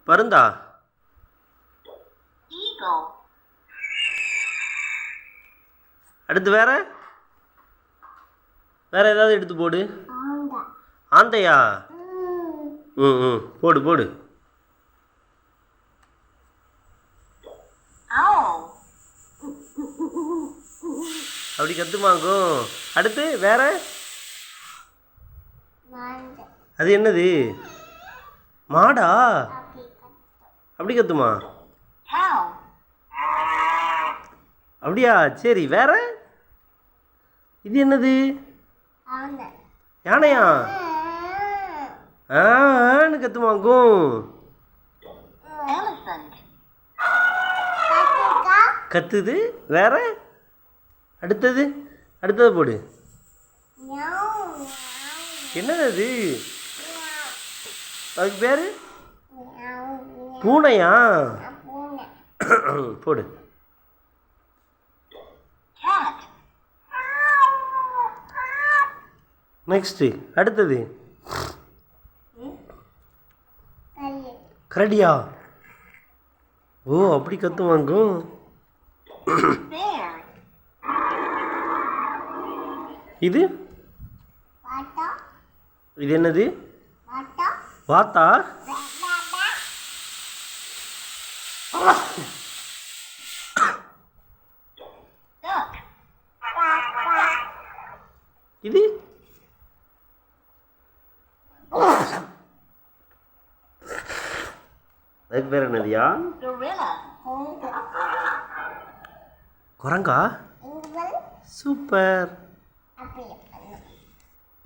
பருந்தா? அடுத்து வேற வேற ஏதாவது எடுத்து போடு. ஆந்தையா? ம் போடு போடு. அப்படி கத்துமாக்கும். அடுத்து வேற அது என்னது? மாடா? அப்படி கத்துமா? அப்படியா? சரி வேற இது என்னது? யானையா? ஆன்னு கத்துமாக்கும். கத்துது. வேற அடுத்தது போடு. என்னது அது? அதுக்கு பேரு பூனையா? போடு. நெக்ஸ்ட் அடுத்தது கரடியா? ஓ அப்படி கத்துவாங்கும். இது இது என்னது? வாத்தா? இது அதுக்கு பேர் என்னதுயா? குரங்கா? சூப்பர்.